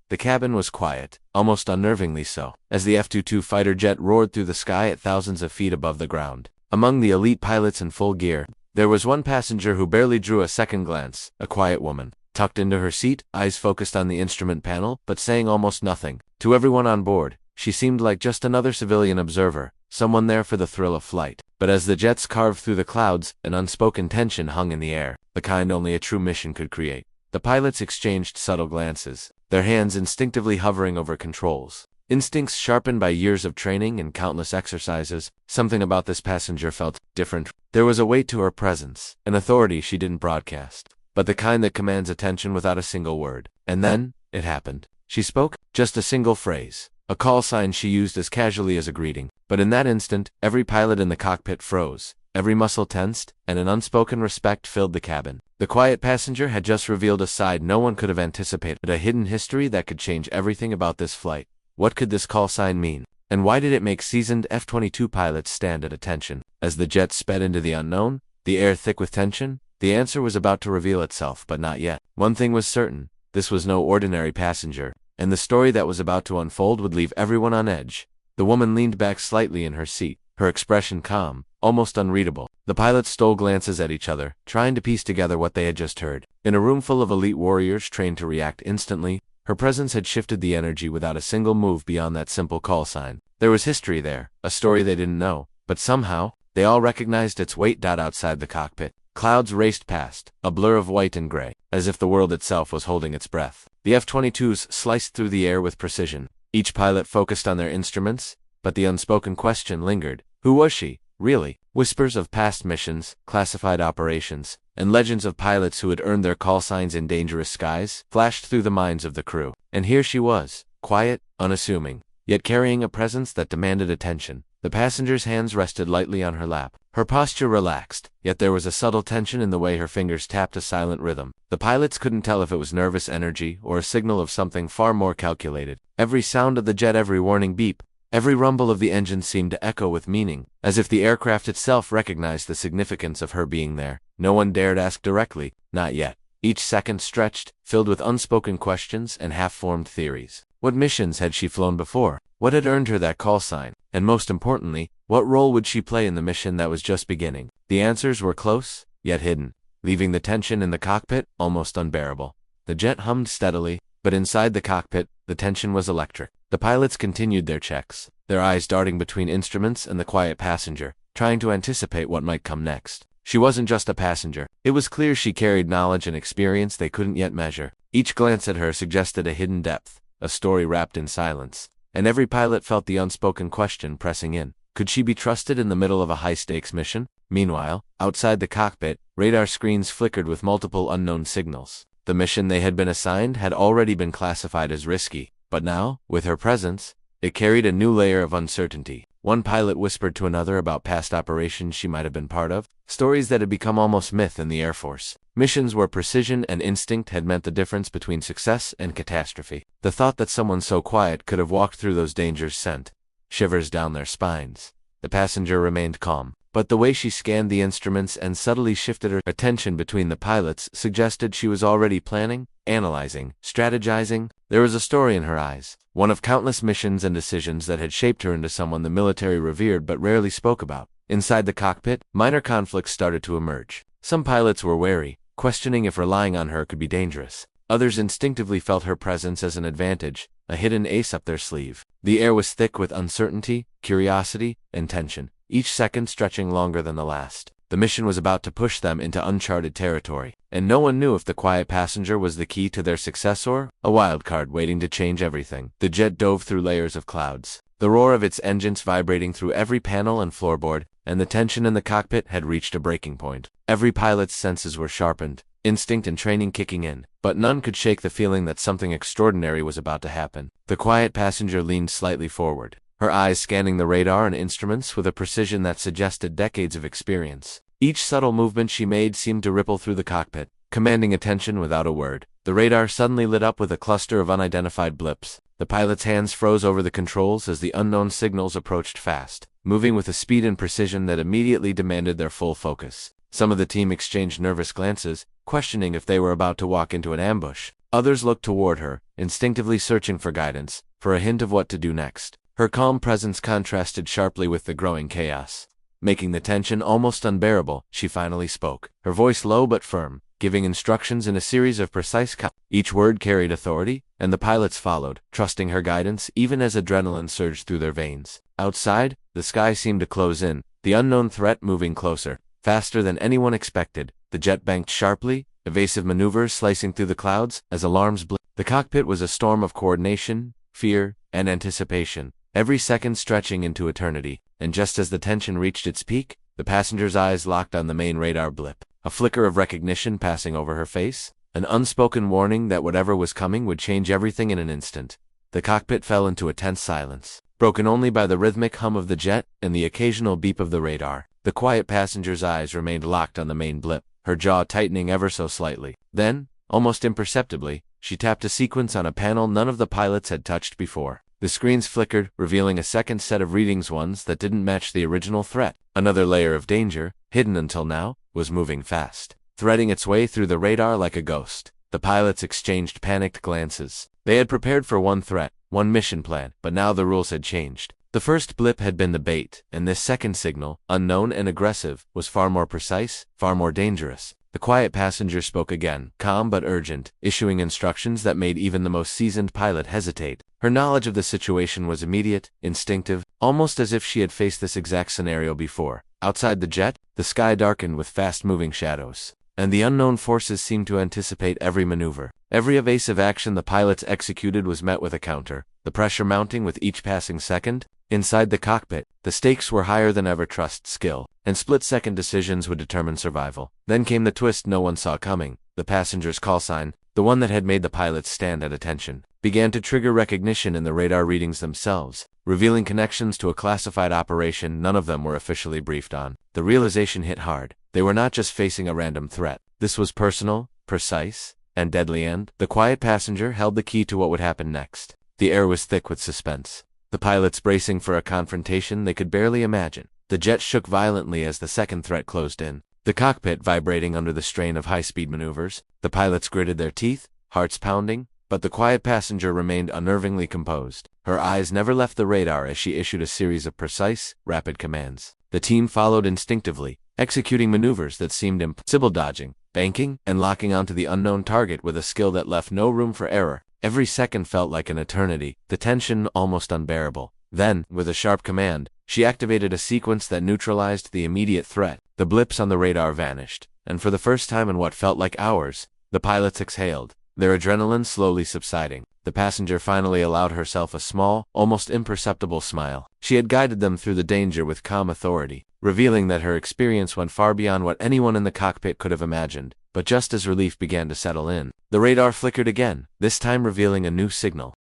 The cabin was quiet, almost unnervingly so, as the F-22 fighter jet roared through the sky at thousands of feet above the ground. Among the elite pilots in full gear, there was one passenger who barely drew a second glance, a quiet woman, tucked into her seat, eyes focused on the instrument panel, but saying almost nothing. To everyone on board, she seemed like just another civilian observer, someone there for the thrill of flight. But as the jets carved through the clouds, an unspoken tension hung in the air, the kind only a true mission could create. The pilots exchanged subtle glances, their hands instinctively hovering over controls. Instincts sharpened by years of training and countless exercises, something about this passenger felt different. There was a weight to her presence, an authority she didn't broadcast, but the kind that commands attention without a single word. And then, it happened. She spoke, just a single phrase, a call sign she used as casually as a greeting. But in that instant, every pilot in the cockpit froze, every muscle tensed, and an unspoken respect filled the cabin. The quiet passenger had just revealed a side no one could have anticipated, a hidden history that could change everything about this flight. What could this call sign mean? And why did it make seasoned F-22 pilots stand at attention? As the jet sped into the unknown, the air thick with tension, the answer was about to reveal itself, but not yet. One thing was certain, this was no ordinary passenger, and the story that was about to unfold would leave everyone on edge. The woman leaned back slightly in her seat, her expression calm, almost unreadable. The pilots stole glances at each other, trying to piece together what they had just heard. In a room full of elite warriors trained to react instantly, her presence had shifted the energy without a single move beyond that simple call sign. There was history there, a story they didn't know, but somehow, they all recognized its weight. Outside the cockpit, clouds raced past, a blur of white and gray, as if the world itself was holding its breath. The F-22s sliced through the air with precision. Each pilot focused on their instruments, but the unspoken question lingered. Who was she, really? Whispers of past missions, classified operations, and legends of pilots who had earned their call signs in dangerous skies flashed through the minds of the crew. And here she was, quiet, unassuming, yet carrying a presence that demanded attention. The passenger's hands rested lightly on her lap. Her posture relaxed, yet there was a subtle tension in the way her fingers tapped a silent rhythm. The pilots couldn't tell if it was nervous energy or a signal of something far more calculated. Every sound of the jet, every warning beep, every rumble of the engine seemed to echo with meaning, as if the aircraft itself recognized the significance of her being there. No one dared ask directly, not yet. Each second stretched, filled with unspoken questions and half-formed theories. What missions had she flown before? What had earned her that call sign? And most importantly, what role would she play in the mission that was just beginning? The answers were close, yet hidden, leaving the tension in the cockpit almost unbearable. The jet hummed steadily, but inside the cockpit, the tension was electric. The pilots continued their checks, their eyes darting between instruments and the quiet passenger, trying to anticipate what might come next. She wasn't just a passenger. It was clear she carried knowledge and experience they couldn't yet measure. Each glance at her suggested a hidden depth, a story wrapped in silence, and every pilot felt the unspoken question pressing in. Could she be trusted in the middle of a high-stakes mission? Meanwhile, outside the cockpit, radar screens flickered with multiple unknown signals. The mission they had been assigned had already been classified as risky, but now, with her presence, it carried a new layer of uncertainty. One pilot whispered to another about past operations she might have been part of, stories that had become almost myth in the Air Force. Missions where precision and instinct had meant the difference between success and catastrophe. The thought that someone so quiet could have walked through those dangers sent shivers down their spines. The passenger remained calm, but the way she scanned the instruments and subtly shifted her attention between the pilots suggested she was already planning, analyzing, strategizing. There was a story in her eyes, one of countless missions and decisions that had shaped her into someone the military revered but rarely spoke about. Inside the cockpit, minor conflicts started to emerge. Some pilots were wary, questioning if relying on her could be dangerous. Others instinctively felt her presence as an advantage, a hidden ace up their sleeve. The air was thick with uncertainty, curiosity, and tension, each second stretching longer than the last. The mission was about to push them into uncharted territory, and no one knew if the quiet passenger was the key to their success or a wild card waiting to change everything. The jet dove through layers of clouds, the roar of its engines vibrating through every panel and floorboard, and the tension in the cockpit had reached a breaking point. Every pilot's senses were sharpened, instinct and training kicking in, but none could shake the feeling that something extraordinary was about to happen. The quiet passenger leaned slightly forward, her eyes scanning the radar and instruments with a precision that suggested decades of experience. Each subtle movement she made seemed to ripple through the cockpit, commanding attention without a word. The radar suddenly lit up with a cluster of unidentified blips. The pilot's hands froze over the controls as the unknown signals approached fast, moving with a speed and precision that immediately demanded their full focus. Some of the team exchanged nervous glances, questioning if they were about to walk into an ambush. Others looked toward her, instinctively searching for guidance, for a hint of what to do next. Her calm presence contrasted sharply with the growing chaos. Making the tension almost unbearable, she finally spoke, her voice low but firm, giving instructions in a series of precise Each word carried authority, and the pilots followed, trusting her guidance even as adrenaline surged through their veins. Outside, the sky seemed to close in, the unknown threat moving closer, faster than anyone expected. The jet banked sharply, evasive maneuvers slicing through the clouds as alarms blinked. The cockpit was a storm of coordination, fear, and anticipation, every second stretching into eternity, and just as the tension reached its peak, the passenger's eyes locked on the main radar blip. A flicker of recognition passing over her face, an unspoken warning that whatever was coming would change everything in an instant. The cockpit fell into a tense silence, broken only by the rhythmic hum of the jet and the occasional beep of the radar. The quiet passenger's eyes remained locked on the main blip, her jaw tightening ever so slightly. Then, almost imperceptibly, she tapped a sequence on a panel none of the pilots had touched before. The screens flickered, revealing a second set of readings, ones that didn't match the original threat. Another layer of danger, hidden until now, was moving fast, threading its way through the radar like a ghost. The pilots exchanged panicked glances. They had prepared for one threat, one mission plan, but now the rules had changed. The first blip had been the bait, and this second signal, unknown and aggressive, was far more precise, far more dangerous. The quiet passenger spoke again, calm but urgent, issuing instructions that made even the most seasoned pilot hesitate. Her knowledge of the situation was immediate, instinctive, almost as if she had faced this exact scenario before. Outside the jet, the sky darkened with fast-moving shadows, and the unknown forces seemed to anticipate every maneuver. Every evasive action the pilots executed was met with a counter, the pressure mounting with each passing second. Inside the cockpit, the stakes were higher than ever. Trust, skill, and split-second decisions would determine survival. Then came the twist no one saw coming. The passenger's call sign, the one that had made the pilots stand at attention, began to trigger recognition in the radar readings themselves, revealing connections to a classified operation none of them were officially briefed on. The realization hit hard. They were not just facing a random threat. This was personal, precise, and deadly, and the quiet passenger held the key to what would happen next. The air was thick with suspense, the pilots bracing for a confrontation they could barely imagine. The jet shook violently as the second threat closed in, the cockpit vibrating under the strain of high-speed maneuvers. The pilots gritted their teeth, hearts pounding, but the quiet passenger remained unnervingly composed. Her eyes never left the radar as she issued a series of precise, rapid commands. The team followed instinctively, executing maneuvers that seemed impossible, dodging, banking, and locking onto the unknown target with a skill that left no room for error. Every second felt like an eternity, the tension almost unbearable. Then, with a sharp command, she activated a sequence that neutralized the immediate threat. The blips on the radar vanished, and for the first time in what felt like hours, the pilots exhaled, their adrenaline slowly subsiding. The passenger finally allowed herself a small, almost imperceptible smile. She had guided them through the danger with calm authority, revealing that her experience went far beyond what anyone in the cockpit could have imagined. But just as relief began to settle in, the radar flickered again, this time revealing a new signal.